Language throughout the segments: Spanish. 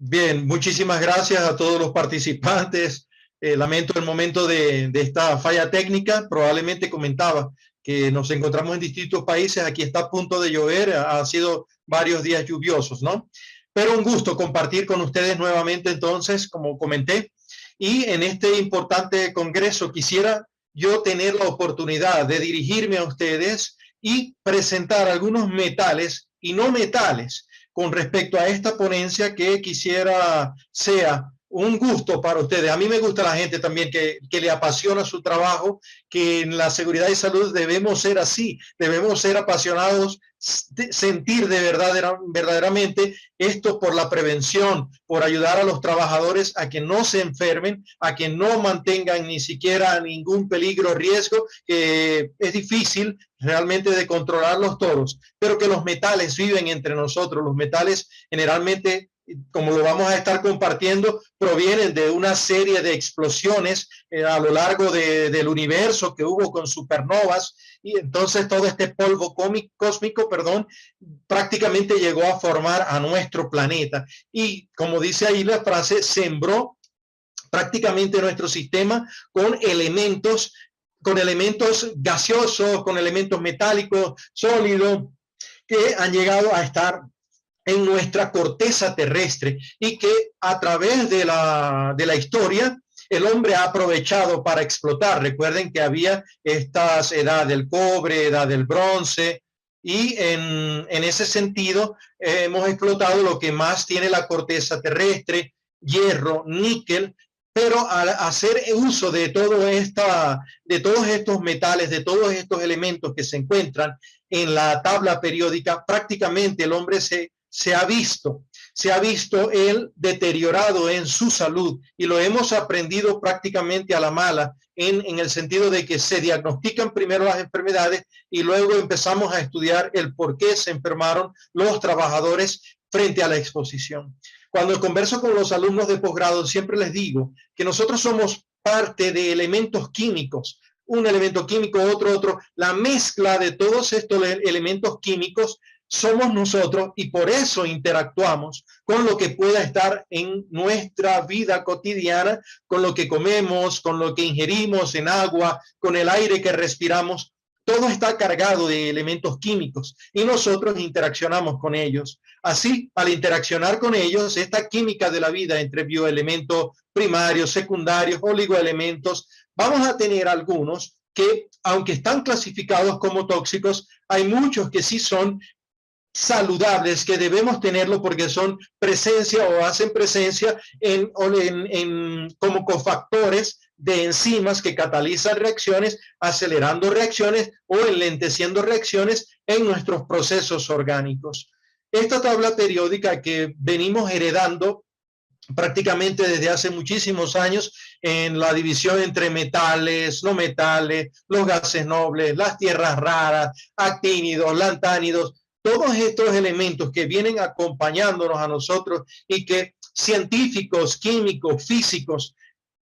Bien, muchísimas gracias a todos los participantes. Lamento el momento de esta falla técnica. Probablemente comentaba que nos encontramos en distintos países. Aquí está a punto de llover. Ha sido varios días lluviosos, ¿no? Pero un gusto compartir con ustedes nuevamente entonces, como comenté. Y en este importante congreso quisiera yo tener la oportunidad de dirigirme a ustedes y presentar algunos metales y no metales con respecto a esta ponencia que quisiera sea un gusto para ustedes. A mí me gusta la gente también que le apasiona su trabajo, que en la seguridad y salud debemos ser así, debemos ser apasionados, sentir de verdaderamente esto por la prevención, por ayudar a los trabajadores a que no se enfermen, a que no mantengan ni siquiera ningún peligro o riesgo, que es difícil realmente de controlarlos todos, pero que los metales viven entre nosotros. Los metales generalmente, como lo vamos a estar compartiendo, provienen de una serie de explosiones a lo largo del universo que hubo con supernovas, y entonces todo este polvo cósmico, prácticamente llegó a formar a nuestro planeta. Y como dice ahí la frase, sembró prácticamente nuestro sistema con elementos gaseosos, con elementos metálicos, sólidos, que han llegado a estar en nuestra corteza terrestre y que a través de la historia el hombre ha aprovechado para explotar. Recuerden que había estas edad del cobre, edad del bronce, y en ese sentido hemos explotado lo que más tiene la corteza terrestre, hierro, níquel, pero al hacer uso de todos estos metales, de todos estos elementos que se encuentran en la tabla periódica, prácticamente el hombre se ha visto él deteriorado en su salud, y lo hemos aprendido prácticamente a la mala, en el sentido de que se diagnostican primero las enfermedades y luego empezamos a estudiar el por qué se enfermaron los trabajadores frente a la exposición. Cuando converso con los alumnos de posgrado, siempre les digo que nosotros somos parte de elementos químicos, un elemento químico, otro, la mezcla de todos estos elementos químicos somos nosotros, y por eso interactuamos con lo que pueda estar en nuestra vida cotidiana, con lo que comemos, con lo que ingerimos en agua, con el aire que respiramos. Todo está cargado de elementos químicos y nosotros interaccionamos con ellos. Así, al interaccionar con ellos, esta química de la vida entre bioelementos primarios, secundarios, oligoelementos, vamos a tener algunos que, aunque están clasificados como tóxicos, hay muchos que sí son saludables, que debemos tenerlo porque son presencia o hacen presencia como cofactores de enzimas que catalizan reacciones, acelerando reacciones o enlenteciendo reacciones en nuestros procesos orgánicos. Esta tabla periódica que venimos heredando prácticamente desde hace muchísimos años en la división entre metales, no metales, los gases nobles, las tierras raras, actínidos, lantánidos, todos estos elementos que vienen acompañándonos a nosotros y que científicos, químicos, físicos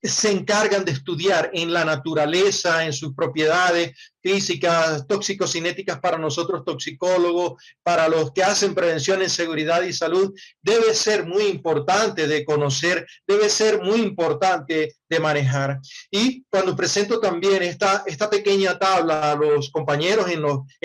se encargan de estudiar en la naturaleza, en sus propiedades físicas, toxicocinéticas para nosotros toxicólogos, para los que hacen prevención en seguridad y salud, debe ser muy importante de conocer, debe ser muy importante de manejar. Y cuando presento también esta pequeña tabla a los compañeros en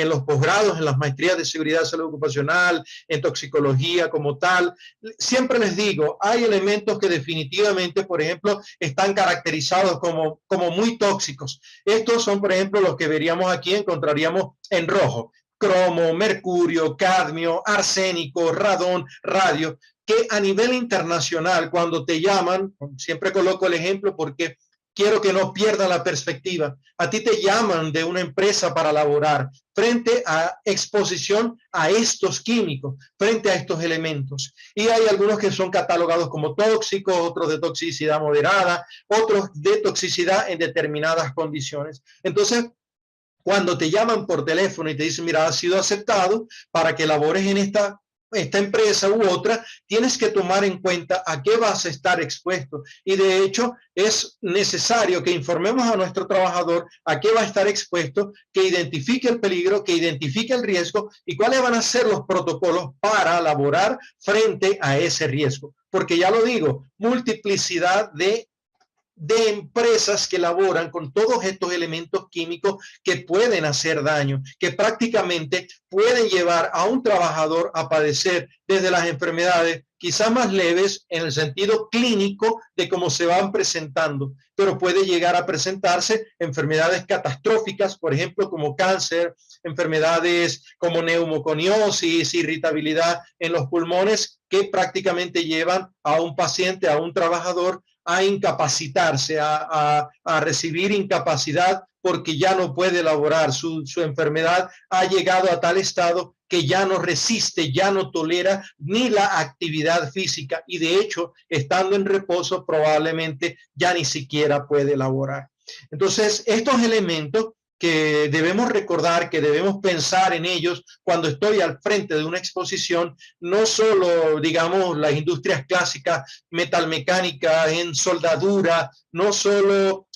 los posgrados, en las maestrías de seguridad y salud ocupacional, en toxicología como tal, siempre les digo, hay elementos que definitivamente, por ejemplo, están caracterizados como muy tóxicos. Estos son, por ejemplo, los que veríamos aquí, encontraríamos en rojo: cromo, mercurio, cadmio, arsénico, radón, radio, que a nivel internacional, cuando te llaman, siempre coloco el ejemplo porque quiero que no pierdan la perspectiva. A ti te llaman de una empresa para laborar frente a exposición a estos químicos, frente a estos elementos. Y hay algunos que son catalogados como tóxicos, otros de toxicidad moderada, otros de toxicidad en determinadas condiciones. Entonces, cuando te llaman por teléfono y te dicen, mira, has sido aceptado para que labores en esta esta empresa u otra, tienes que tomar en cuenta a qué vas a estar expuesto. Y de hecho, es necesario que informemos a nuestro trabajador a qué va a estar expuesto, que identifique el peligro, que identifique el riesgo y cuáles van a ser los protocolos para laborar frente a ese riesgo. Porque ya lo digo, multiplicidad de empresas que laboran con todos estos elementos químicos que pueden hacer daño, que prácticamente pueden llevar a un trabajador a padecer desde las enfermedades quizás más leves en el sentido clínico de cómo se van presentando, pero puede llegar a presentarse enfermedades catastróficas, por ejemplo, como cáncer, enfermedades como neumoconiosis, irritabilidad en los pulmones, que prácticamente llevan a un paciente, a un trabajador, a incapacitarse, a recibir incapacidad porque ya no puede laborar. Su enfermedad ha llegado a tal estado que ya no resiste, ya no tolera ni la actividad física y de hecho, estando en reposo, probablemente ya ni siquiera puede laborar. Entonces, estos elementos que debemos recordar, que debemos pensar en ellos cuando estoy al frente de una exposición, no solo, digamos, las industrias clásicas, metalmecánica, en soldadura, no solo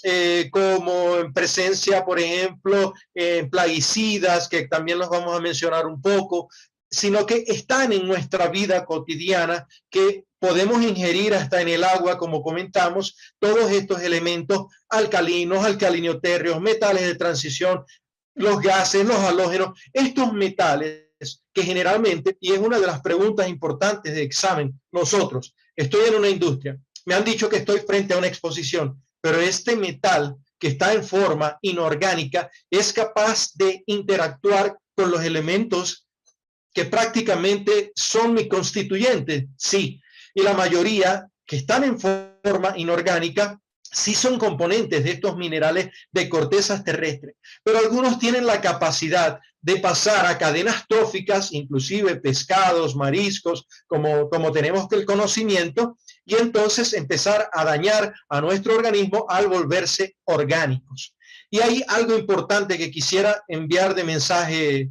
como en presencia, por ejemplo, en plaguicidas, que también los vamos a mencionar un poco, sino que están en nuestra vida cotidiana, que podemos ingerir hasta en el agua, como comentamos, todos estos elementos alcalinos, alcalinotérreos, metales de transición, los gases, los halógenos, estos metales que generalmente, y es una de las preguntas importantes de examen, nosotros, estoy en una industria, me han dicho que estoy frente a una exposición, pero este metal que está en forma inorgánica es capaz de interactuar con los elementos que prácticamente son mi constituyente, sí, y la mayoría que están en forma inorgánica sí son componentes de estos minerales de cortezas terrestres, pero algunos tienen la capacidad de pasar a cadenas tróficas, inclusive pescados, mariscos, como tenemos el conocimiento, y entonces empezar a dañar a nuestro organismo al volverse orgánicos. Y hay algo importante que quisiera enviar de mensaje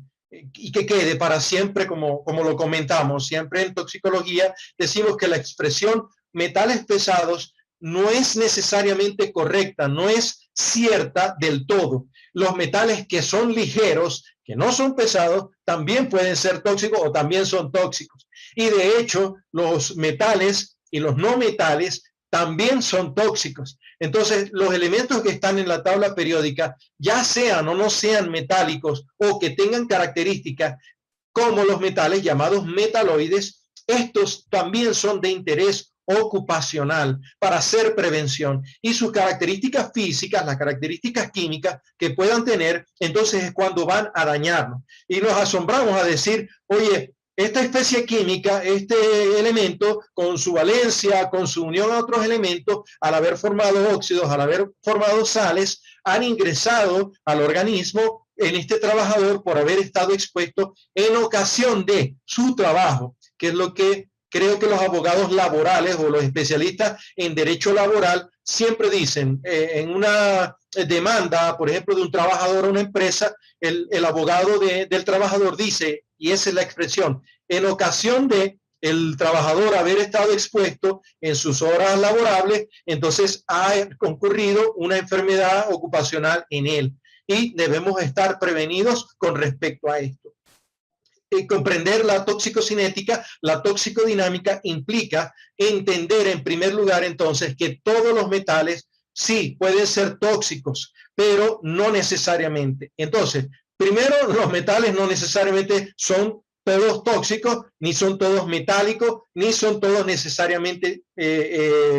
y que quede para siempre, como lo comentamos, siempre en toxicología decimos que la expresión metales pesados no es necesariamente correcta, no es cierta del todo. Los metales que son ligeros, que no son pesados, también pueden ser tóxicos o también son tóxicos. Y de hecho, los metales y los no metales también son tóxicos. Entonces, los elementos que están en la tabla periódica, ya sean o no sean metálicos o que tengan características como los metales llamados metaloides, estos también son de interés ocupacional para hacer prevención y sus características físicas, las características químicas que puedan tener, entonces es cuando van a dañarnos. Y nos asombramos a decir, oye, esta especie química, este elemento, con su valencia, con su unión a otros elementos, al haber formado óxidos, al haber formado sales, han ingresado al organismo en este trabajador por haber estado expuesto en ocasión de su trabajo, que es lo que creo que los abogados laborales o los especialistas en derecho laboral siempre dicen. En una demanda, por ejemplo, de un trabajador a una empresa, el abogado del trabajador dice, y esa es la expresión, en ocasión de el trabajador haber estado expuesto en sus horas laborables, entonces ha concurrido una enfermedad ocupacional en él y debemos estar prevenidos con respecto a esto. Comprender la toxicocinética, la toxicodinámica implica entender en primer lugar entonces que todos los metales sí pueden ser tóxicos, pero no necesariamente. Entonces, primero, los metales no necesariamente son todos tóxicos, ni son todos metálicos, ni son todos necesariamente,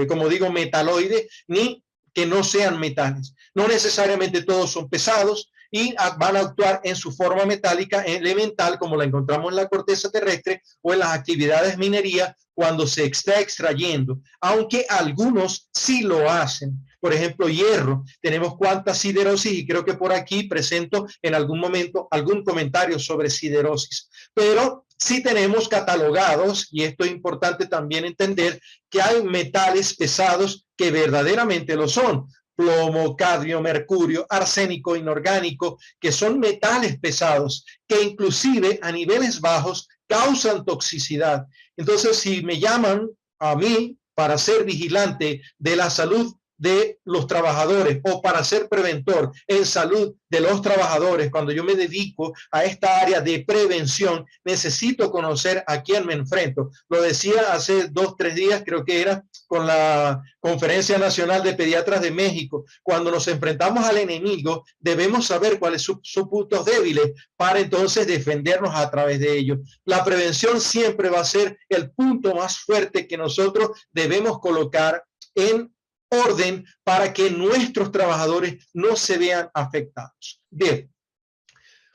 como digo, metaloides, ni que no sean metales. No necesariamente todos son pesados y van a actuar en su forma metálica elemental, como la encontramos en la corteza terrestre o en las actividades minería cuando se está extrayendo, aunque algunos sí lo hacen. Por ejemplo, hierro, tenemos cuánta siderosis y creo que por aquí presento en algún momento algún comentario sobre siderosis. Pero sí tenemos catalogados, y esto es importante también entender, que hay metales pesados que verdaderamente lo son. Plomo, cadmio, mercurio, arsénico inorgánico, que son metales pesados, que inclusive a niveles bajos causan toxicidad. Entonces, si me llaman a mí para ser vigilante de la salud de los trabajadores o para ser preventor en salud de los trabajadores, cuando yo me dedico a esta área de prevención, necesito conocer a quién me enfrento. Lo decía hace 2-3 días, creo que era con la Conferencia Nacional de Pediatras de México. Cuando nos enfrentamos al enemigo, debemos saber cuáles son sus puntos débiles para entonces defendernos a través de ellos. La prevención siempre va a ser el punto más fuerte que nosotros debemos colocar en orden para que nuestros trabajadores no se vean afectados. Bien,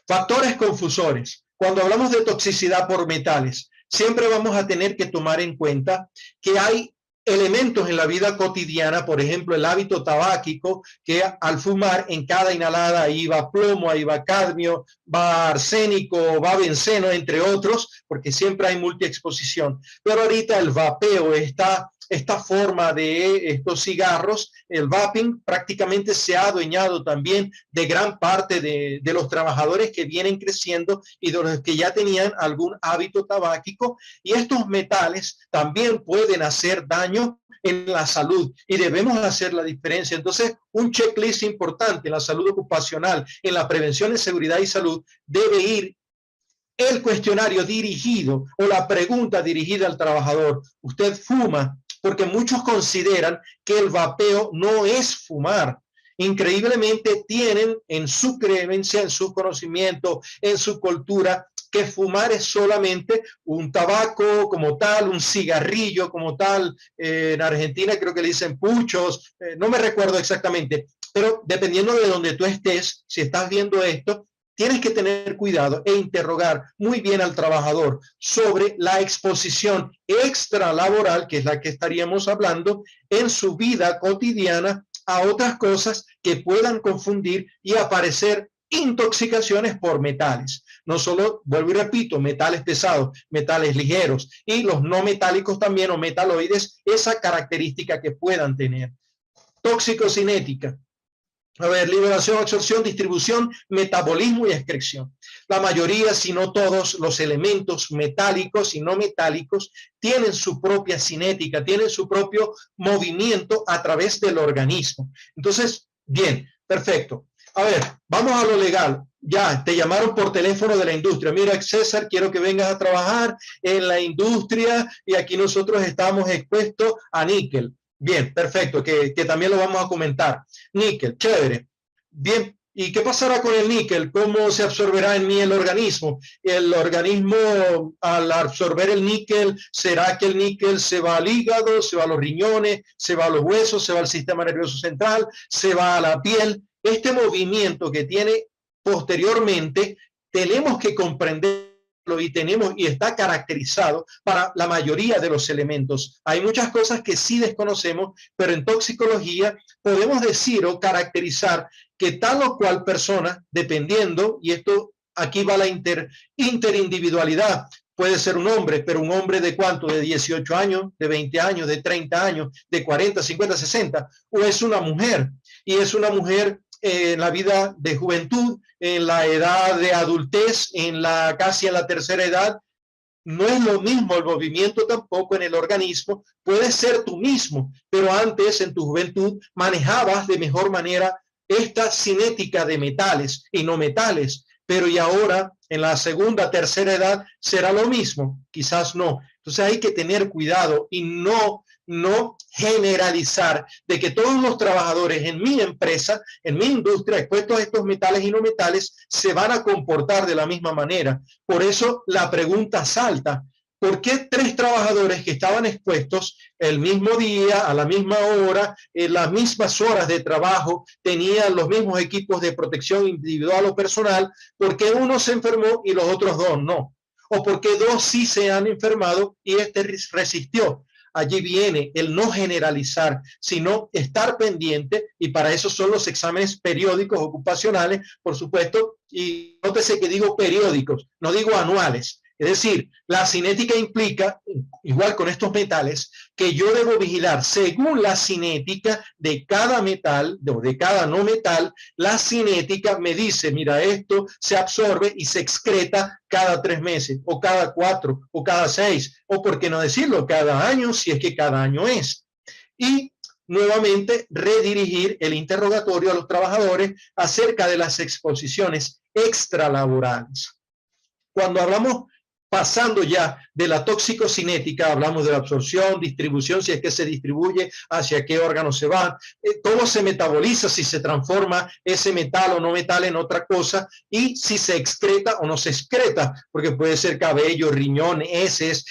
factores confusores. Cuando hablamos de toxicidad por metales, siempre vamos a tener que tomar en cuenta que hay elementos en la vida cotidiana, por ejemplo, el hábito tabáquico, que al fumar en cada inhalada ahí va plomo, ahí va cadmio, va arsénico, va benceno, entre otros, porque siempre hay multiexposición. Pero ahorita el vapeo, esta forma de estos cigarros, el vaping, prácticamente se ha adueñado también de gran parte de los trabajadores que vienen creciendo y de los que ya tenían algún hábito tabáquico, y estos metales también pueden hacer daño en la salud y debemos hacer la diferencia. Entonces, un checklist importante en la salud ocupacional, en la prevención de seguridad y salud, debe ir el cuestionario dirigido o la pregunta dirigida al trabajador. ¿Usted fuma? Porque muchos consideran que el vapeo no es fumar. Increíblemente tienen en su creencia, en su conocimiento, en su cultura, que fumar es solamente un tabaco como tal, un cigarrillo como tal. En Argentina creo que le dicen puchos, no me recuerdo exactamente, pero dependiendo de donde tú estés, si estás viendo esto, tienes que tener cuidado e interrogar muy bien al trabajador sobre la exposición extralaboral, que es la que estaríamos hablando, en su vida cotidiana a otras cosas que puedan confundir y aparecer intoxicaciones por metales. No solo, vuelvo y repito, metales pesados, metales ligeros y los no metálicos también o metaloides, esa característica que puedan tener. Toxicocinética. A ver, liberación, absorción, distribución, metabolismo y excreción. La mayoría, si no todos, los elementos metálicos y no metálicos tienen su propia cinética, tienen su propio movimiento a través del organismo. Entonces, bien, perfecto. A ver, vamos a lo legal. Ya, te llamaron por teléfono de la industria. Mira, César, quiero que vengas a trabajar en la industria y aquí nosotros estamos expuestos a níquel. Bien, perfecto, que también lo vamos a comentar. Níquel, chévere. Bien, ¿y qué pasará con el níquel? ¿Cómo se absorberá en mí el organismo? El organismo, al absorber el níquel, ¿será que el níquel se va al hígado, se va a los riñones, se va a los huesos, se va al sistema nervioso central, se va a la piel? Este movimiento que tiene posteriormente, tenemos que comprender y está caracterizado para la mayoría de los elementos. Hay muchas cosas que sí desconocemos, pero en toxicología podemos decir o caracterizar que tal o cual persona, dependiendo, y esto aquí va la interindividualidad, puede ser un hombre, pero un hombre de cuánto, de 18 años, de 20 años, de 30 años, de 40, 50, 60, o es una mujer, y es una mujer en la vida de juventud, en la edad de adultez, casi en la tercera edad. No es lo mismo el movimiento tampoco en el organismo. Puedes ser tú mismo, pero antes en tu juventud manejabas de mejor manera esta cinética de metales y no metales, pero y ahora en la segunda, tercera edad será lo mismo, quizás no. Entonces hay que tener cuidado y no generalizar de que todos los trabajadores en mi empresa, en mi industria, expuestos a estos metales y no metales, se van a comportar de la misma manera. Por eso la pregunta salta: ¿por qué 3 trabajadores que estaban expuestos el mismo día, a la misma hora, en las mismas horas de trabajo, tenían los mismos equipos de protección individual o personal? ¿Por qué uno se enfermó y los otros 2 no? ¿O por qué 2 sí se han enfermado y este resistió? Allí viene el no generalizar, sino estar pendiente, y para eso son los exámenes periódicos ocupacionales, por supuesto, y nótese que digo periódicos, no digo anuales. Es decir, la cinética implica, igual con estos metales, que yo debo vigilar según la cinética de cada metal o de cada no metal. La cinética me dice, mira, esto se absorbe y se excreta cada 3 meses, o cada 4, o cada 6, o por qué no decirlo, cada año, si es que cada año es. Y nuevamente redirigir el interrogatorio a los trabajadores acerca de las exposiciones extralaborales. Cuando hablamos, pasando ya de la toxicocinética, hablamos de la absorción, distribución, si es que se distribuye, hacia qué órgano se va, cómo se metaboliza, si se transforma ese metal o no metal en otra cosa, y si se excreta o no se excreta, porque puede ser cabello, riñón, heces,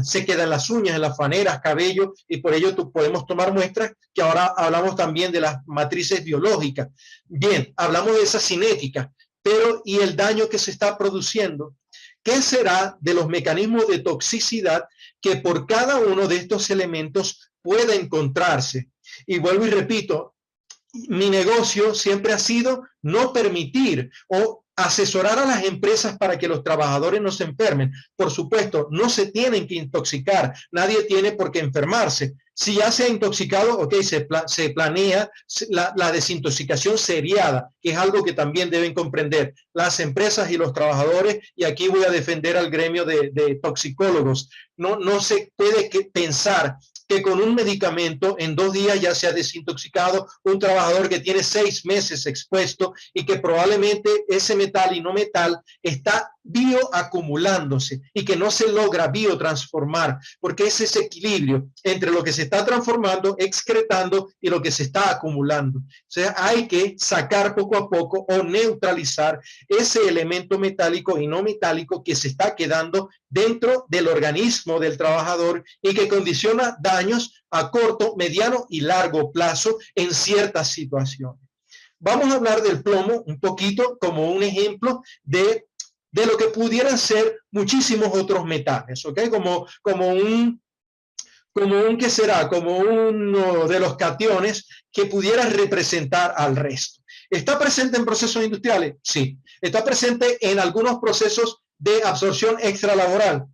se quedan las uñas, en las faneras, cabello, y por ello podemos tomar muestras, que ahora hablamos también de las matrices biológicas. Bien, hablamos de esa cinética, pero ¿y el daño que se está produciendo? ¿Qué será de los mecanismos de toxicidad que por cada uno de estos elementos pueda encontrarse? Y vuelvo y repito, mi negocio siempre ha sido no permitir o asesorar a las empresas para que los trabajadores no se enfermen. Por supuesto, no se tienen que intoxicar, nadie tiene por qué enfermarse. Si ya se ha intoxicado, ok, se planea la desintoxicación seriada, que es algo que también deben comprender las empresas y los trabajadores, y aquí voy a defender al gremio de toxicólogos. No se puede pensar que con un medicamento en 2 días ya se ha desintoxicado un trabajador que tiene 6 meses expuesto y que probablemente ese metal y no metal está bioacumulándose y que no se logra biotransformar, porque es ese equilibrio entre lo que se está transformando, excretando y lo que se está acumulando. O sea, hay que sacar poco a poco o neutralizar ese elemento metálico y no metálico que se está quedando dentro del organismo del trabajador y que condiciona daños a corto, mediano y largo plazo en ciertas situaciones. Vamos a hablar del plomo un poquito como un ejemplo de lo que pudieran ser muchísimos otros metales, ¿ok? Como ¿qué será? Como uno de los cationes que pudiera representar al resto. ¿Está presente en procesos industriales? Sí. ¿Está presente en algunos procesos de absorción extralaboral?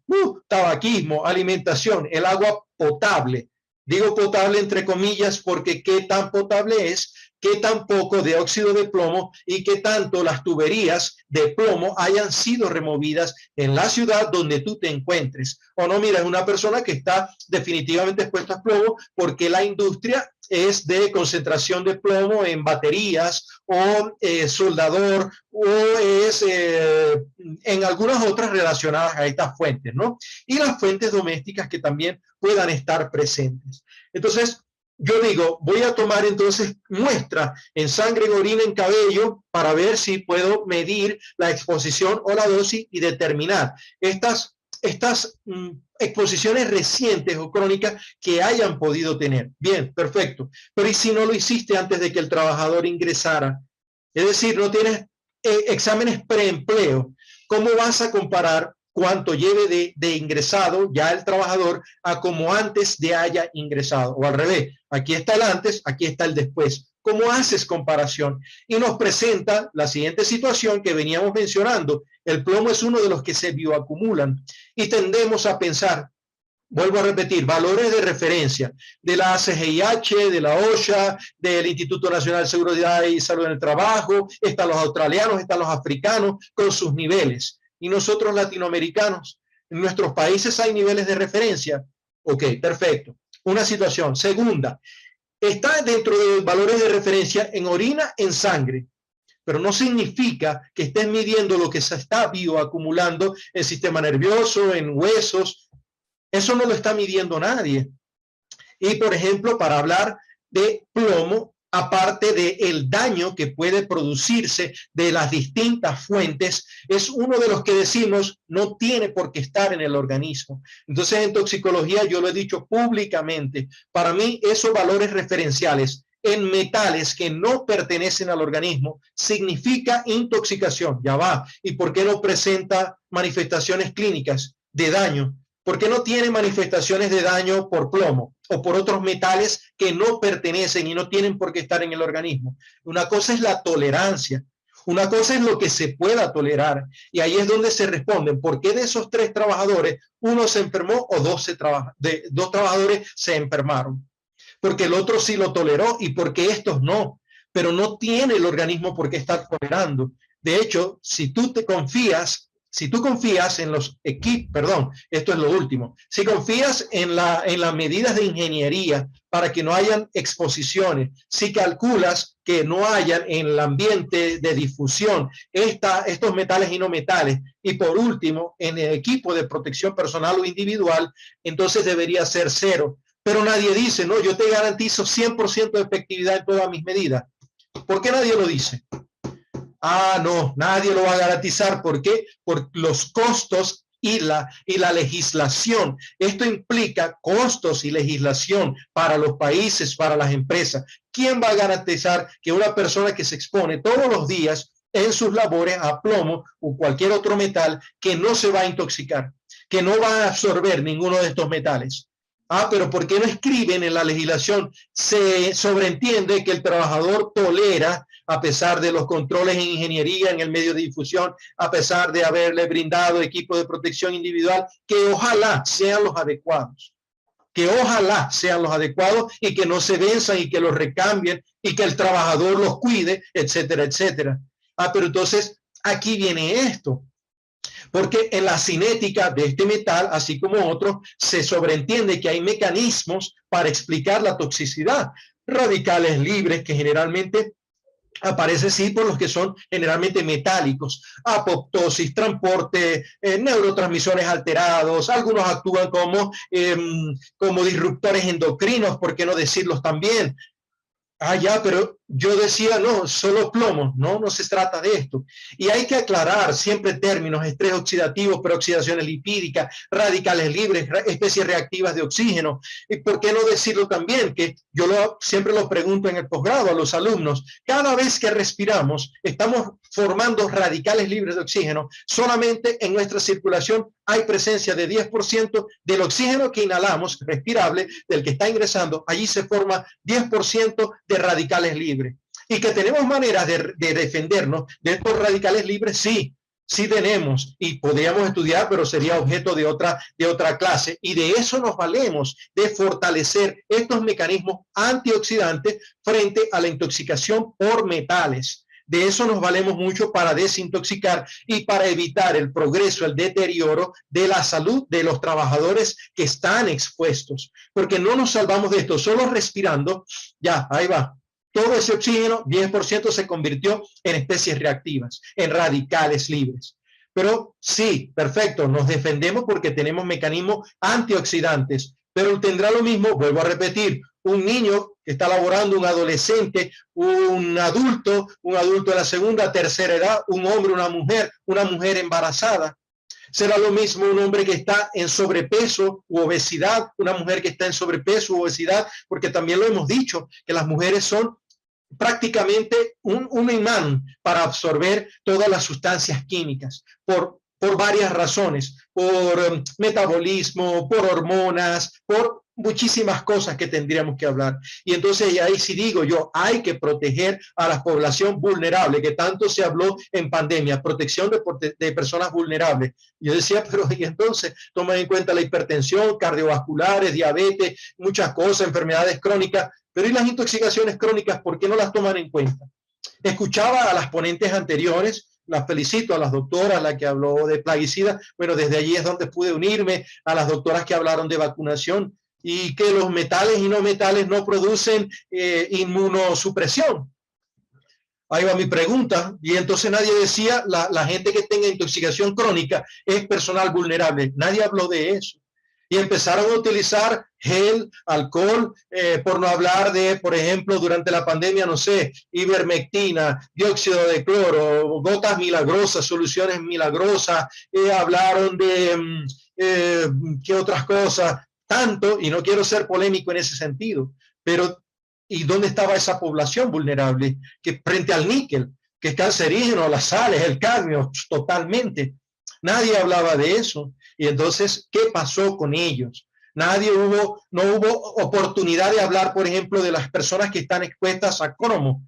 Tabaquismo, alimentación, el agua potable. Digo potable entre comillas porque qué tan potable es, qué tan poco de óxido de plomo y qué tanto las tuberías de plomo hayan sido removidas en la ciudad donde tú te encuentres. O no, mira, es una persona que está definitivamente expuesta a plomo porque la industria es de concentración de plomo en baterías o soldador o es en algunas otras relacionadas a estas fuentes, ¿no? Y las fuentes domésticas que también puedan estar presentes. Entonces, yo digo, voy a tomar entonces muestra en sangre, en orina, en cabello para ver si puedo medir la exposición o la dosis y determinar estas exposiciones recientes o crónicas que hayan podido tener. Bien, perfecto. Pero ¿y si no lo hiciste antes de que el trabajador ingresara? Es decir, no tienes exámenes preempleo. ¿Cómo vas a comparar cuánto lleve de ingresado ya el trabajador a como antes de haya ingresado? O al revés, aquí está el antes, aquí está el después. ¿Cómo haces comparación? Y nos presenta la siguiente situación que veníamos mencionando. El plomo es uno de los que se bioacumulan y tendemos a pensar, vuelvo a repetir, valores de referencia de la CGIH, de la OSHA, del Instituto Nacional de Seguridad y Salud en el Trabajo, están los australianos, están los africanos con sus niveles. Y nosotros latinoamericanos, en nuestros países hay niveles de referencia. Ok, perfecto. Una situación. Segunda, está dentro de valores de referencia en orina, en sangre, pero no significa que estés midiendo lo que se está bioacumulando en el sistema nervioso, en huesos. Eso no lo está midiendo nadie. Y, por ejemplo, para hablar de plomo, aparte del daño que puede producirse de las distintas fuentes, es uno de los que decimos no tiene por qué estar en el organismo. Entonces, en toxicología, yo lo he dicho públicamente, para mí esos valores referenciales en metales que no pertenecen al organismo significa intoxicación. Ya va. ¿Y por qué no presenta manifestaciones clínicas de daño? ¿Por qué no tiene manifestaciones de daño por plomo o por otros metales que no pertenecen y no tienen por qué estar en el organismo? Una cosa es la tolerancia. Una cosa es lo que se pueda tolerar, y ahí es donde se responden por qué de esos 3 trabajadores uno se enfermó o dos trabajadores se enfermaron, porque el otro sí lo toleró y porque estos no, pero no tiene el organismo por qué estar tolerando. De hecho, si tú confías en los equipos, perdón, esto es lo último, si confías en las medidas de ingeniería para que no hayan exposiciones, si calculas que no hayan en el ambiente de difusión estos metales y no metales, y por último, en el equipo de protección personal o individual, entonces debería ser 0. Pero nadie dice, no, yo te garantizo 100% de efectividad en todas mis medidas. ¿Por qué nadie lo dice? No, nadie lo va a garantizar. ¿Por qué? Por los costos y la legislación. Esto implica costos y legislación para los países, para las empresas. ¿Quién va a garantizar que una persona que se expone todos los días en sus labores a plomo o cualquier otro metal, que no se va a intoxicar, que no va a absorber ninguno de estos metales? Pero ¿por qué no escriben en la legislación? Se sobreentiende que el trabajador tolera, a pesar de los controles en ingeniería, en el medio de difusión, a pesar de haberle brindado equipo de protección individual, que ojalá sean los adecuados. Que ojalá sean los adecuados y que no se venzan y que los recambien y que el trabajador los cuide, etcétera, etcétera. Pero entonces aquí viene esto. Porque en la cinética de este metal, así como otros, se sobreentiende que hay mecanismos para explicar la toxicidad. Radicales libres, que generalmente aparece sí por los que son generalmente metálicos, apoptosis, transporte, neurotransmisores alterados, algunos actúan como disruptores endocrinos, ¿por qué no decirlos también? Ya, pero yo decía, no, solo plomo, no se trata de esto. Y hay que aclarar siempre términos: estrés oxidativo, peroxidaciones lipídicas, radicales libres, especies reactivas de oxígeno. ¿Y por qué no decirlo también? Que yo siempre lo pregunto en el posgrado a los alumnos: cada vez que respiramos, estamos formando radicales libres de oxígeno. Solamente en nuestra circulación hay presencia de 10% del oxígeno que inhalamos, respirable, del que está ingresando. Allí se forma 10% de radicales libres. Y que tenemos maneras de defendernos de estos radicales libres, sí tenemos, y podríamos estudiar, pero sería objeto de otra clase, y de eso nos valemos, de fortalecer estos mecanismos antioxidantes frente a la intoxicación por metales. De eso nos valemos mucho para desintoxicar y para evitar el progreso, el deterioro de la salud de los trabajadores que están expuestos, porque no nos salvamos de esto solo respirando. Ya, ahí va. Todo ese oxígeno, 10%, se convirtió en especies reactivas, en radicales libres. Pero sí, perfecto, nos defendemos porque tenemos mecanismos antioxidantes, pero tendrá lo mismo, vuelvo a repetir, un niño que está laborando, un adolescente, un adulto de la segunda, tercera edad, un hombre, una mujer embarazada. Será lo mismo un hombre que está en sobrepeso u obesidad, una mujer que está en sobrepeso u obesidad, porque también lo hemos dicho, que las mujeres son prácticamente un imán para absorber todas las sustancias químicas por varias razones, por metabolismo, por hormonas, por muchísimas cosas que tendríamos que hablar. Y entonces ahí sí digo yo, hay que proteger a la población vulnerable, que tanto se habló en pandemia, protección de personas vulnerables. Yo decía, pero y entonces toman en cuenta la hipertensión, cardiovasculares, diabetes, muchas cosas, enfermedades crónicas, pero ¿y las intoxicaciones crónicas? ¿Por qué no las toman en cuenta? Escuchaba a las ponentes anteriores, las felicito, a las doctoras, la que habló de plaguicidas, bueno, desde allí es donde pude unirme, a las doctoras que hablaron de vacunación y que los metales y no metales no producen inmunosupresión. Ahí va mi pregunta, y entonces nadie decía, la gente que tenga intoxicación crónica es personal vulnerable, nadie habló de eso. Y empezaron a utilizar gel, alcohol, por no hablar de, por ejemplo, durante la pandemia, no sé, ivermectina, dióxido de cloro, gotas milagrosas, soluciones milagrosas, hablaron de, ¿qué otras cosas? Tanto, y no quiero ser polémico en ese sentido, pero ¿y dónde estaba esa población vulnerable? Que frente al níquel, que es cancerígeno, las sales, el cadmio, totalmente. Nadie hablaba de eso. Y entonces, ¿qué pasó con ellos? No hubo oportunidad de hablar, por ejemplo, de las personas que están expuestas a cromo,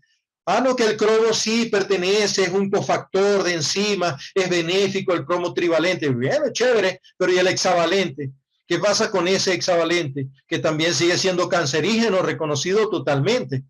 Ah, no, que el cromo sí pertenece, es un cofactor de enzima, es benéfico el cromo trivalente. Bien, chévere, pero ¿y el hexavalente? ¿Qué pasa con ese hexavalente? Que también sigue siendo cancerígeno, reconocido totalmente.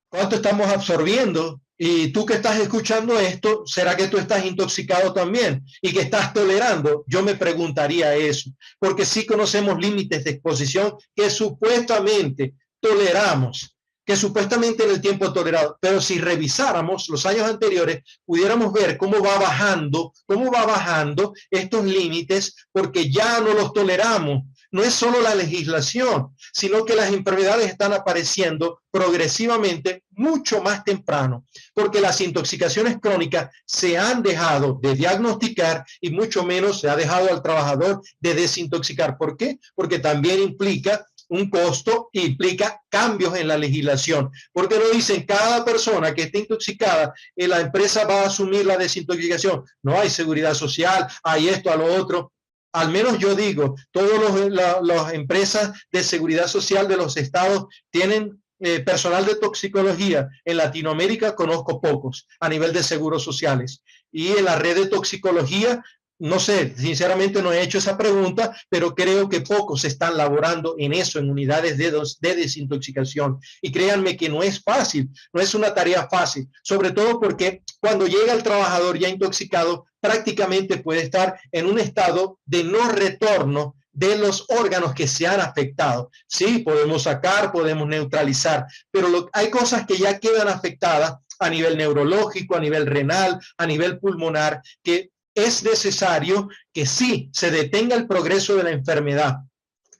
¿Cuánto estamos absorbiendo? Y tú que estás escuchando esto, ¿será que tú estás intoxicado también y que estás tolerando? Yo me preguntaría eso, porque sí conocemos límites de exposición que supuestamente toleramos, que supuestamente en el tiempo tolerado, pero si revisáramos los años anteriores, pudiéramos ver cómo va bajando estos límites, porque ya no los toleramos. No es solo la legislación, sino que las enfermedades están apareciendo progresivamente mucho más temprano, porque las intoxicaciones crónicas se han dejado de diagnosticar y mucho menos se ha dejado al trabajador de desintoxicar. ¿Por qué? Porque también implica un costo, implica cambios en la legislación. Porque no dicen cada persona que esté intoxicada, la empresa va a asumir la desintoxicación. No hay seguridad social, hay esto, a lo otro. Al menos yo digo, todas las empresas de seguridad social de los estados tienen personal de toxicología. En Latinoamérica conozco pocos a nivel de seguros sociales. Y en la red de toxicología, no sé, sinceramente no he hecho esa pregunta, pero creo que pocos están laborando en eso, en unidades de desintoxicación. Y créanme que no es fácil, no es una tarea fácil, sobre todo porque cuando llega el trabajador ya intoxicado, prácticamente puede estar en un estado de no retorno de los órganos que se han afectado. Sí, podemos sacar, podemos neutralizar, pero hay cosas que ya quedan afectadas a nivel neurológico, a nivel renal, a nivel pulmonar, que es necesario que sí se detenga el progreso de la enfermedad.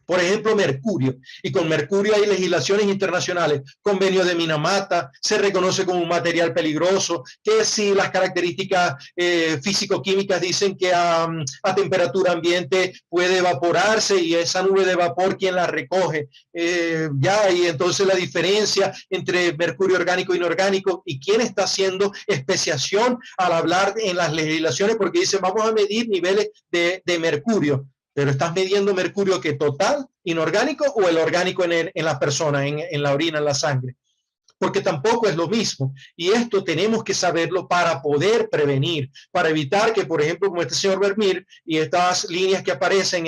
Por ejemplo, mercurio. Y con mercurio hay legislaciones internacionales. Convenio de Minamata se reconoce como un material peligroso, que si las características físico-químicas dicen que a temperatura ambiente puede evaporarse y esa nube de vapor, ¿quién la recoge? Y entonces la diferencia entre mercurio orgánico e inorgánico y quién está haciendo especiación al hablar en las legislaciones, porque dicen vamos a medir niveles de mercurio. Pero estás midiendo mercurio que total, inorgánico o el orgánico en la persona, en la orina, en la sangre. Porque tampoco es lo mismo. Y esto tenemos que saberlo para poder prevenir, para evitar que, por ejemplo, como este señor Vermeer y estas líneas que aparecen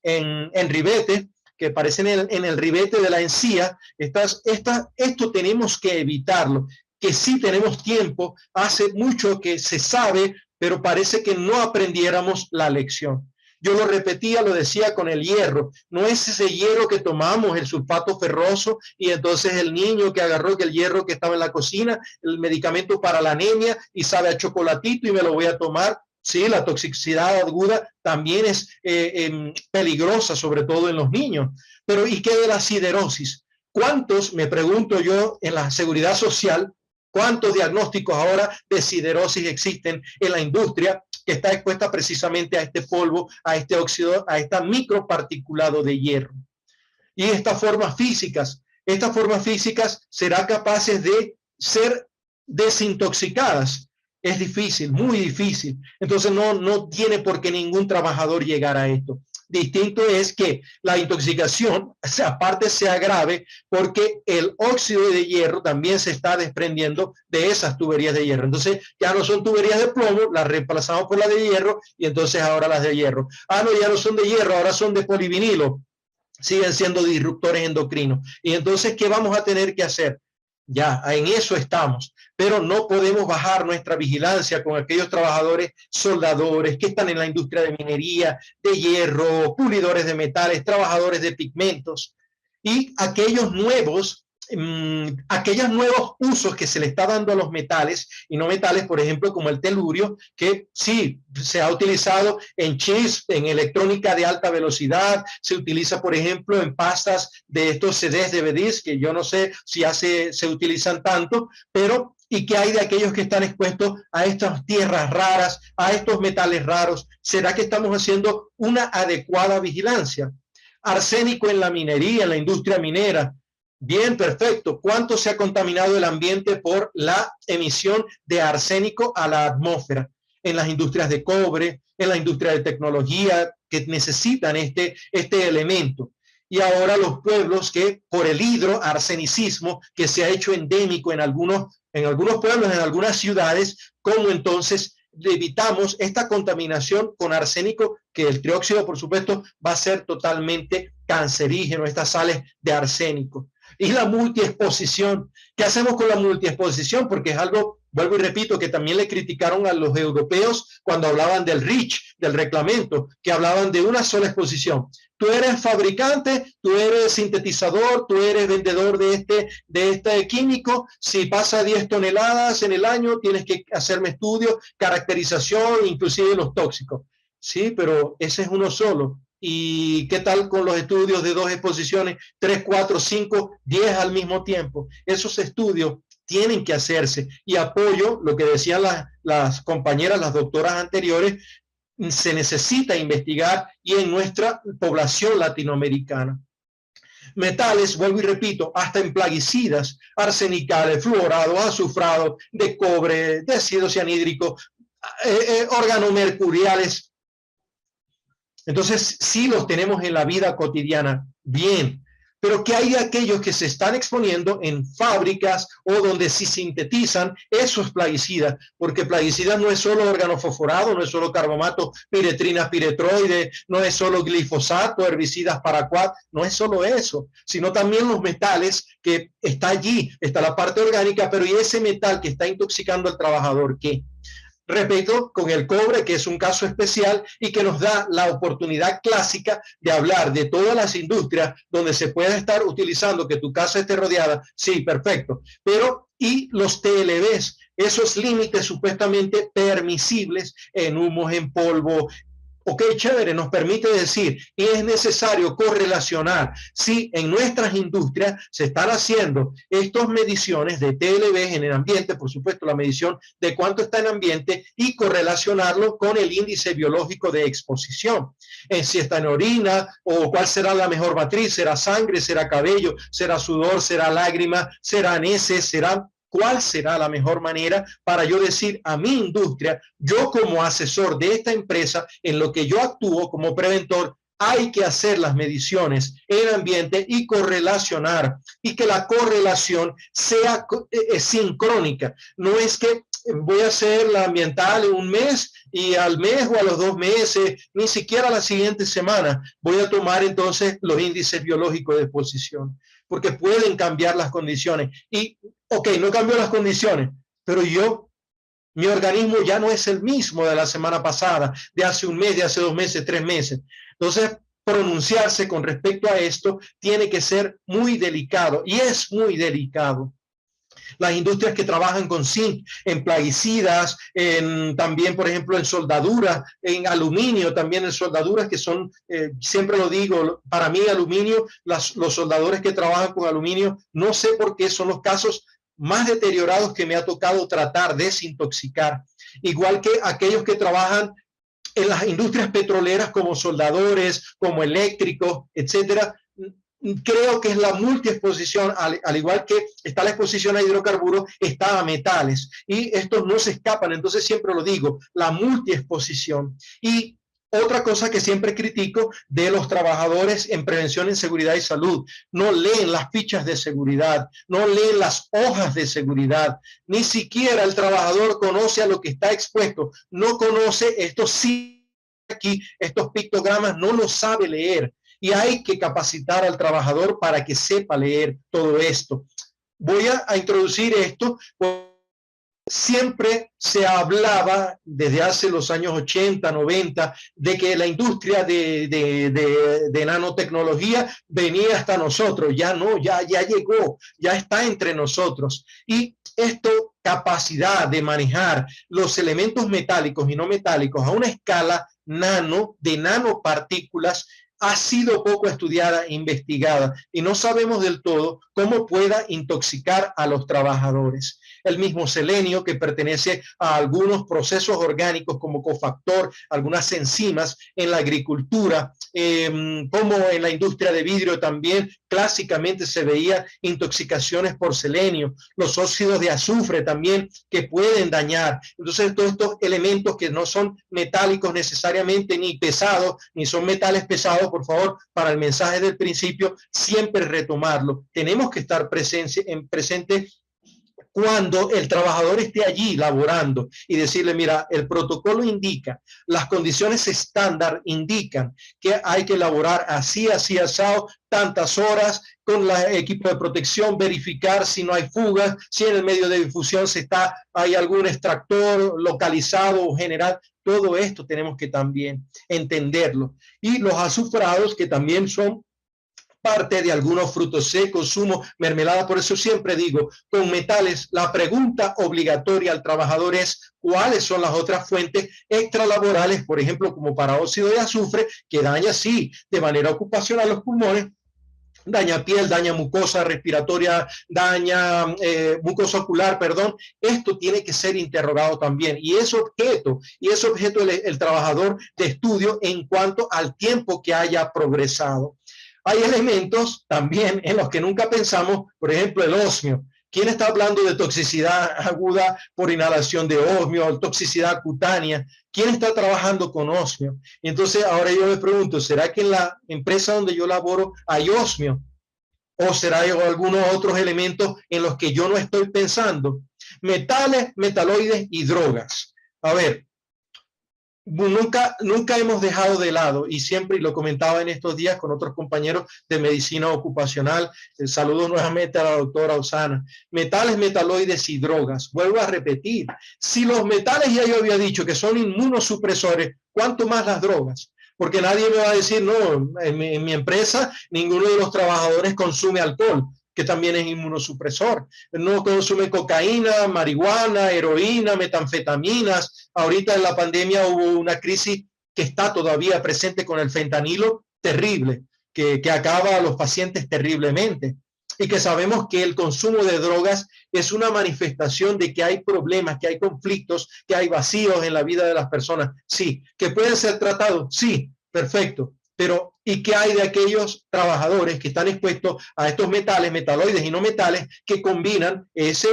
en ribete, que aparecen en el ribete de la encía, esto tenemos que evitarlo. Que sí tenemos tiempo, hace mucho que se sabe, pero parece que no aprendiéramos la lección. Yo lo repetía, lo decía con el hierro. No es ese hierro que tomamos, el sulfato ferroso, y entonces el niño que agarró que el hierro que estaba en la cocina, el medicamento para la anemia, y sabe a chocolatito y me lo voy a tomar. Sí, la toxicidad aguda también es peligrosa, sobre todo en los niños. Pero ¿y qué de la siderosis? ¿Cuántos, me pregunto yo, en la seguridad social, cuántos diagnósticos ahora de siderosis existen en la industria que está expuesta precisamente a este polvo, a este óxido, a esta microparticulado de hierro? Y estas formas físicas serán capaces de ser desintoxicadas. Es difícil, muy difícil. Entonces no tiene por qué ningún trabajador llegar a esto. Distinto es que la intoxicación, aparte, se agrave porque el óxido de hierro también se está desprendiendo de esas tuberías de hierro. Entonces ya no son tuberías de plomo, las reemplazamos por las de hierro y entonces ahora las de hierro. Ah, no, ya no son de hierro, ahora son de polivinilo. Siguen siendo disruptores endocrinos. Y entonces, ¿qué vamos a tener que hacer? Ya, en eso estamos, pero no podemos bajar nuestra vigilancia con aquellos trabajadores soldadores que están en la industria de minería, de hierro, pulidores de metales, trabajadores de pigmentos y aquellos nuevos usos que se le está dando a los metales y no metales, por ejemplo, como el telurio, que sí se ha utilizado en chips, en electrónica de alta velocidad, se utiliza, por ejemplo, en pastas de estos CDs, DVDs, que yo no sé si se utilizan tanto, pero ¿y qué hay de aquellos que están expuestos a estas tierras raras, a estos metales raros? ¿Será que estamos haciendo una adecuada vigilancia? Arsénico en la minería, en la industria minera. Bien, perfecto. ¿Cuánto se ha contaminado el ambiente por la emisión de arsénico a la atmósfera? En las industrias de cobre, en la industria de tecnología que necesitan este elemento. y ahora los pueblos que por el hidroarsenicismo que se ha hecho endémico en algunos pueblos, en algunas ciudades, cómo entonces evitamos esta contaminación con arsénico, que el trióxido, por supuesto, va a ser totalmente cancerígeno, estas sales de arsénico. Y la multiexposición. ¿Qué hacemos con la multiexposición? Porque es algo, vuelvo y repito, que también le criticaron a los europeos cuando hablaban del REACH, del reglamento, que hablaban de una sola exposición. Tú eres fabricante, tú eres sintetizador, tú eres vendedor de este químico. Si pasa 10 toneladas en el año, tienes que hacerme estudios, caracterización, inclusive los tóxicos. Sí, pero ese es uno solo. ¿Y qué tal con los estudios de 2 exposiciones, 3, 4, 5, 10 al mismo tiempo? Esos estudios tienen que hacerse. Y apoyo lo que decían las compañeras, las doctoras anteriores, se necesita investigar y en nuestra población latinoamericana. Metales, vuelvo y repito, hasta en plaguicidas, arsenicales, fluorados, azufrados, de cobre, de ácido cianhídrico, organomercuriales. Entonces, sí los tenemos en la vida cotidiana, bien, pero que hay aquellos que se están exponiendo en fábricas o donde se sintetizan esos plaguicidas, porque plaguicidas no es solo organofosforado, no es solo carbomato, piretrina, piretroide, no es solo glifosato, herbicidas paraquat, no es solo eso, sino también los metales que está allí, está la parte orgánica, pero y ese metal que está intoxicando al trabajador, ¿qué? Repito, con el cobre, que es un caso especial y que nos da la oportunidad clásica de hablar de todas las industrias donde se puede estar utilizando, que tu casa esté rodeada, sí, perfecto, pero y los TLBs, esos límites supuestamente permisibles en humos, en polvo. Ok, chévere, nos permite decir, y es necesario correlacionar si en nuestras industrias se están haciendo estas mediciones de TLB en el ambiente, por supuesto la medición de cuánto está en ambiente y correlacionarlo con el índice biológico de exposición. Si está en orina o cuál será la mejor matriz, será sangre, será cabello, será sudor, será lágrima, será heces, será... ¿Cuál será la mejor manera para yo decir a mi industria, yo como asesor de esta empresa, en lo que yo actúo como preventor, hay que hacer las mediciones en ambiente y correlacionar, y que la correlación sea sincrónica? No es que voy a hacer la ambiental en un mes y al mes o a los 2 meses, ni siquiera la siguiente semana, voy a tomar entonces los índices biológicos de exposición, porque pueden cambiar las condiciones. Y, ok, no cambió las condiciones, pero mi organismo ya no es el mismo de la semana pasada, de hace un mes, de hace 2 meses, 3 meses. Entonces, pronunciarse con respecto a esto tiene que ser muy delicado, y es muy delicado. Las industrias que trabajan con zinc, en plaguicidas, también, por ejemplo, en soldaduras, en aluminio, también en soldaduras que son, siempre lo digo, para mí aluminio, los soldadores que trabajan con aluminio, no sé por qué son los casos más deteriorados que me ha tocado tratar, desintoxicar. Igual que aquellos que trabajan en las industrias petroleras como soldadores, como eléctricos, etcétera. Creo que es la multiexposición, al igual que está la exposición a hidrocarburos, está a metales, y estos no se escapan. Entonces siempre lo digo, la multiexposición. Y otra cosa que siempre critico de los trabajadores en prevención en seguridad y salud: no leen las fichas de seguridad, no leen las hojas de seguridad, ni siquiera el trabajador conoce a lo que está expuesto, no conoce estos sí aquí, estos pictogramas, no lo sabe leer. Y hay que capacitar al trabajador para que sepa leer todo esto. Voy a introducir esto. Siempre se hablaba desde hace los años 80, 90, de que la industria de nanotecnología venía hasta nosotros. Ya no, ya llegó, ya está entre nosotros. Y esto, capacidad de manejar los elementos metálicos y no metálicos a una escala nano, de nanopartículas, ha sido poco estudiada e investigada, y no sabemos del todo cómo pueda intoxicar a los trabajadores. el mismo selenio que pertenece a algunos procesos orgánicos como cofactor, algunas enzimas en la agricultura, como en la industria de vidrio también clásicamente se veía intoxicaciones por selenio, los óxidos de azufre también que pueden dañar. Entonces todos estos elementos que no son metálicos necesariamente ni pesados, ni son metales pesados, por favor, para el mensaje del principio, siempre retomarlo. Tenemos que estar presente cuando el trabajador esté allí laborando y decirle, mira, el protocolo indica, las condiciones estándar indican que hay que laborar así, así, asado, tantas horas, con el equipo de protección, verificar si no hay fugas, si en el medio de difusión hay algún extractor localizado o general. Todo esto tenemos que también entenderlo. Y los azufrados, que también son parte de algunos frutos secos, zumo, mermelada. Por eso siempre digo, con metales, la pregunta obligatoria al trabajador es cuáles son las otras fuentes extralaborales, por ejemplo, como para óxido de azufre, que daña, sí, de manera ocupacional los pulmones, daña piel, daña mucosa respiratoria, daña mucosa ocular, perdón. Esto tiene que ser interrogado también. Y es objeto el trabajador de estudio en cuanto al tiempo que haya progresado. Hay elementos también en los que nunca pensamos, por ejemplo, el osmio. ¿Quién está hablando de toxicidad aguda por inhalación de osmio, toxicidad cutánea? ¿Quién está trabajando con osmio? Entonces, ahora yo me pregunto, ¿será que en la empresa donde yo laboro hay osmio? ¿O será algunos otros elementos en los que yo no estoy pensando? Metales, metaloides y drogas. A ver, nunca hemos dejado de lado, y siempre, y lo comentaba en estos días con otros compañeros de medicina ocupacional, saludo nuevamente a la doctora Osana, metales, metaloides y drogas. Vuelvo a repetir, si los metales ya yo había dicho que son inmunosupresores, ¿cuánto más las drogas? Porque nadie me va a decir, no, en mi empresa ninguno de los trabajadores consume alcohol, que también es inmunosupresor. No consumen cocaína, marihuana, heroína, metanfetaminas. Ahorita en la pandemia hubo una crisis que está todavía presente con el fentanilo, terrible, que acaba a los pacientes terriblemente. Y que sabemos que el consumo de drogas es una manifestación de que hay problemas, que hay conflictos, que hay vacíos en la vida de las personas. Sí, que pueden ser tratados, sí, perfecto. Pero, ¿y qué hay de aquellos trabajadores que están expuestos a estos metales, metaloides y no metales, que combinan esa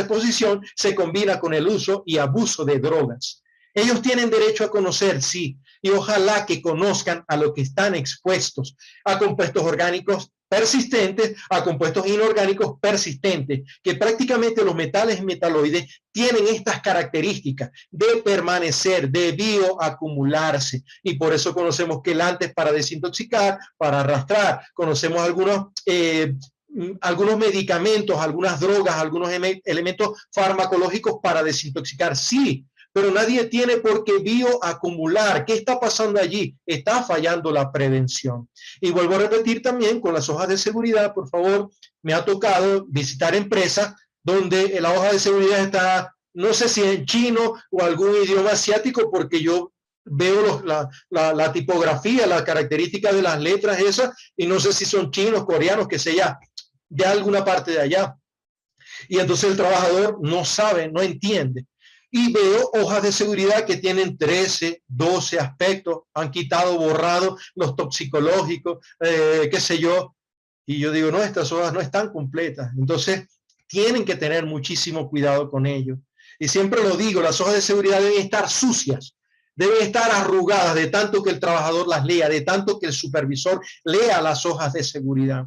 exposición, se combina con el uso y abuso de drogas? Ellos tienen derecho a conocer, sí, y ojalá que conozcan a lo que están expuestos, a compuestos orgánicos persistentes, a compuestos inorgánicos persistentes, que prácticamente los metales y metaloides tienen estas características de permanecer, de bioacumularse, y por eso conocemos quelantes para desintoxicar, para arrastrar, conocemos algunos medicamentos, algunas drogas, algunos elementos farmacológicos para desintoxicar, sí, pero nadie tiene por qué bioacumular. ¿Qué está pasando allí? Está fallando la prevención. Y vuelvo a repetir también con las hojas de seguridad, por favor, me ha tocado visitar empresas donde la hoja de seguridad está, no sé si en chino o algún idioma asiático, porque yo veo la tipografía, la característica de las letras esas, y no sé si son chinos, coreanos, que sea de alguna parte de allá. Y entonces el trabajador no sabe, no entiende. Y veo hojas de seguridad que tienen 13, 12 aspectos, han quitado, borrado los toxicológicos, qué sé yo. Y yo digo, no, estas hojas no están completas. Entonces, tienen que tener muchísimo cuidado con ello. Y siempre lo digo, las hojas de seguridad deben estar sucias, deben estar arrugadas de tanto que el trabajador las lea, de tanto que el supervisor lea las hojas de seguridad.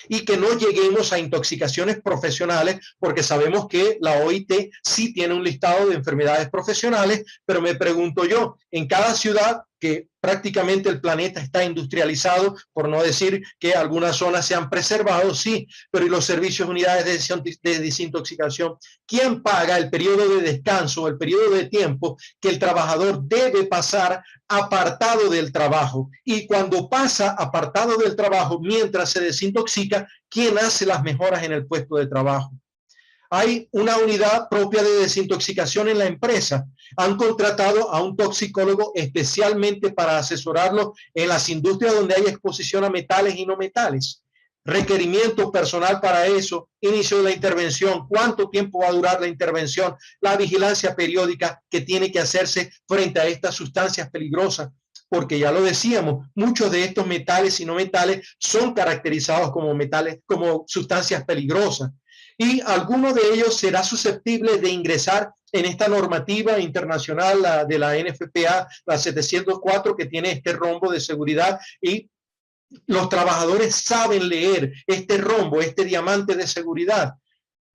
Y que no lleguemos a intoxicaciones profesionales, porque sabemos que la OIT sí tiene un listado de enfermedades profesionales, pero me pregunto yo, en cada ciudad que prácticamente el planeta está industrializado, por no decir que algunas zonas se han preservado, sí, pero ¿y los servicios, unidades de desintoxicación? ¿Quién paga el periodo de descanso, el periodo de tiempo que el trabajador debe pasar apartado del trabajo? Y cuando pasa apartado del trabajo, mientras se desintoxica, ¿quién hace las mejoras en el puesto de trabajo? Hay una unidad propia de desintoxicación en la empresa. Han contratado a un toxicólogo especialmente para asesorarlo en las industrias donde hay exposición a metales y no metales. requerimiento personal para eso, inicio de la intervención, cuánto tiempo va a durar la intervención, la vigilancia periódica que tiene que hacerse frente a estas sustancias peligrosas, porque ya lo decíamos, muchos de estos metales y no metales son caracterizados como metales, como sustancias peligrosas, y alguno de ellos será susceptible de ingresar en esta normativa internacional de la NFPA, la 704, que tiene este rombo de seguridad, y los trabajadores saben leer este rombo, este diamante de seguridad.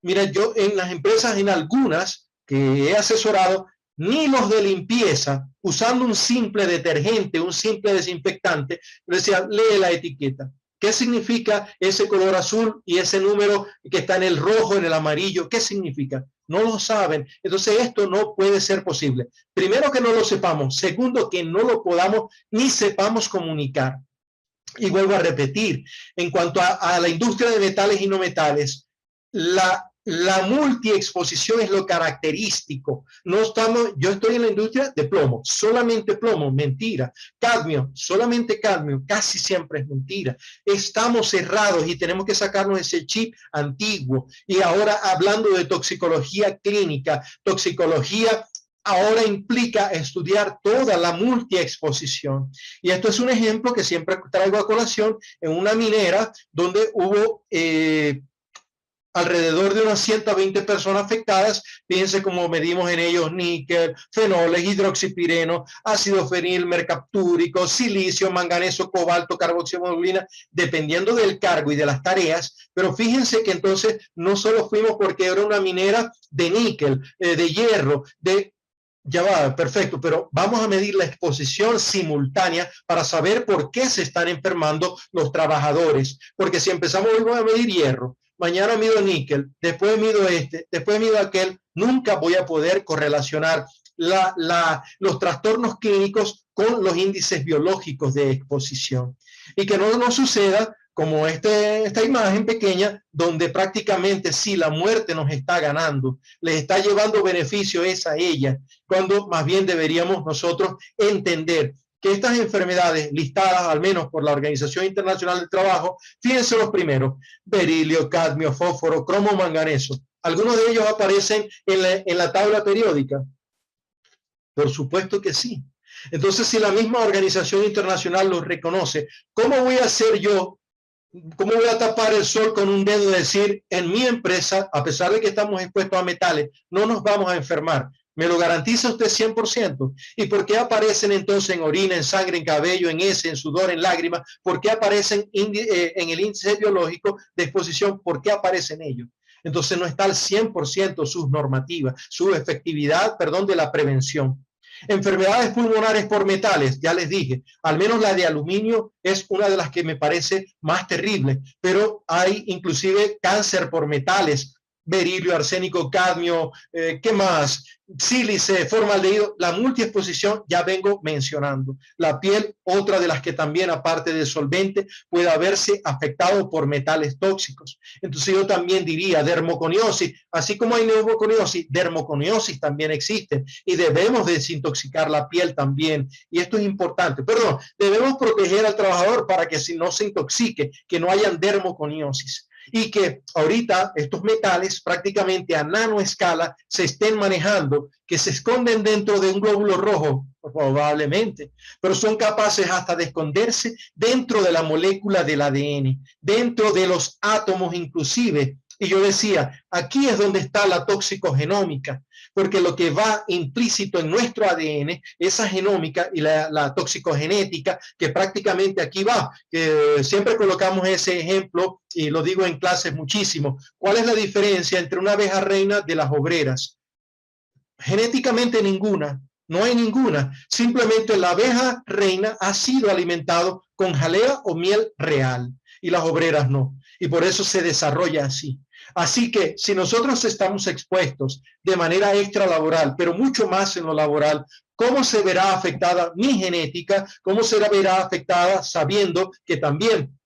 Mira, yo en las empresas, en algunas que he asesorado, ni los de limpieza, usando un simple detergente, un simple desinfectante, le decía, lee la etiqueta. ¿Qué significa ese color azul y ese número que está en el rojo, en el amarillo? ¿Qué significa? No lo saben. Entonces esto no puede ser posible. Primero, que no lo sepamos. Segundo, que no lo podamos ni sepamos comunicar. Y vuelvo a repetir, en cuanto a la industria de metales y no metales, la multiexposición es lo característico. No estamos, yo estoy en la industria de plomo, solamente plomo, mentira. Cadmio, solamente cadmio, casi siempre es mentira. Estamos cerrados y tenemos que sacarnos ese chip antiguo. Y ahora, hablando de toxicología clínica, toxicología ahora implica estudiar toda la multiexposición. Y esto es un ejemplo que siempre traigo a colación en una minera donde hubo alrededor de unas 120 personas afectadas. Fíjense cómo medimos en ellos níquel, fenoles, hidroxipireno, ácido fenil, mercaptúrico, silicio, manganeso, cobalto, carboximodulina, dependiendo del cargo y de las tareas. Pero fíjense que entonces no solo fuimos porque era una minera de níquel, de hierro, ya va, perfecto, pero vamos a medir la exposición simultánea para saber por qué se están enfermando los trabajadores. Porque si empezamos hoy a medir hierro, mañana mido níquel, después mido después mido aquel, nunca voy a poder correlacionar los trastornos clínicos con los índices biológicos de exposición. Y que no nos suceda como esta imagen pequeña, donde prácticamente sí, la muerte nos está ganando, les está llevando beneficio es a ella, cuando más bien deberíamos nosotros entender que estas enfermedades listadas, al menos por la Organización Internacional del Trabajo, fíjense los primeros: berilio, cadmio, fósforo, cromo, manganeso. Algunos de ellos aparecen en la tabla periódica. Por supuesto que sí. Entonces, si la misma Organización Internacional los reconoce, ¿cómo voy a hacer yo? ¿Cómo voy a tapar el sol con un dedo y decir, en mi empresa, a pesar de que estamos expuestos a metales, no nos vamos a enfermar? ¿Me lo garantiza usted 100%? ¿Y por qué aparecen entonces en orina, en sangre, en cabello, en heces, en sudor, en lágrimas? ¿Por qué aparecen en el índice biológico de exposición? ¿Por qué aparecen ellos? Entonces no está al 100% sus normativas, su efectividad, perdón, de la prevención. Enfermedades pulmonares por metales, ya les dije, al menos la de aluminio es una de las que me parece más terrible, pero hay inclusive cáncer por metales, berilio, arsénico, cadmio, ¿qué más? Sílice, formaldehído, la multiexposición ya vengo mencionando. La piel, otra de las que también, aparte de solvente, puede haberse afectado por metales tóxicos. Entonces yo también diría dermoconiosis, así como hay neumoconiosis, dermoconiosis también existe y debemos desintoxicar la piel también. Y esto es importante, perdón, debemos proteger al trabajador para que si no se intoxique, que no haya dermoconiosis. Y que ahorita estos metales prácticamente a nanoescala se estén manejando, que se esconden dentro de un glóbulo rojo, probablemente, pero son capaces hasta de esconderse dentro de la molécula del ADN, dentro de los átomos inclusive. Y yo decía, aquí es donde está la toxicogenómica, porque lo que va implícito en nuestro ADN, esa genómica y la toxicogenética, que prácticamente aquí va, que siempre colocamos ese ejemplo y lo digo en clases muchísimo. ¿Cuál es la diferencia entre una abeja reina de las obreras? Genéticamente ninguna, no hay ninguna. Simplemente la abeja reina ha sido alimentado con jalea o miel real y las obreras no. Y por eso se desarrolla así. Así que si nosotros estamos expuestos de manera extralaboral, pero mucho más en lo laboral, ¿cómo se verá afectada mi genética? ¿Cómo se verá afectada sabiendo que también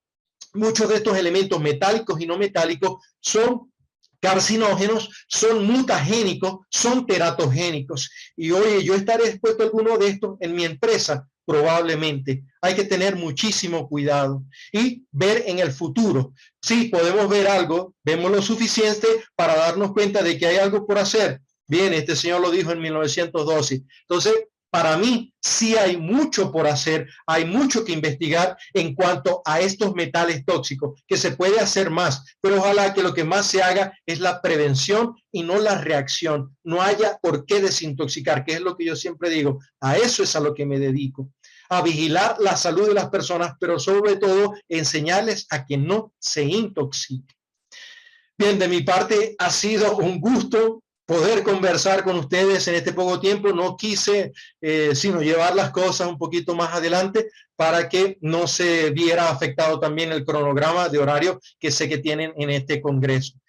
muchos de estos elementos metálicos y no metálicos son carcinógenos, son mutagénicos, son teratogénicos? Y oye, yo estaré expuesto a alguno de estos en mi empresa. probablemente. Hay que tener muchísimo cuidado y ver en el futuro. Sí, podemos ver algo, vemos lo suficiente para darnos cuenta de que hay algo por hacer. Bien, este señor lo dijo en 1912. Entonces, para mí sí hay mucho por hacer, hay mucho que investigar en cuanto a estos metales tóxicos, que se puede hacer más, pero ojalá que lo que más se haga es la prevención y no la reacción. No haya por qué desintoxicar, que es lo que yo siempre digo. A eso es a lo que me dedico, a vigilar la salud de las personas, pero sobre todo enseñarles a que no se intoxiquen. Bien, de mi parte ha sido un gusto poder conversar con ustedes en este poco tiempo. No quise sino llevar las cosas un poquito más adelante para que no se viera afectado también el cronograma de horario que sé que tienen en este congreso.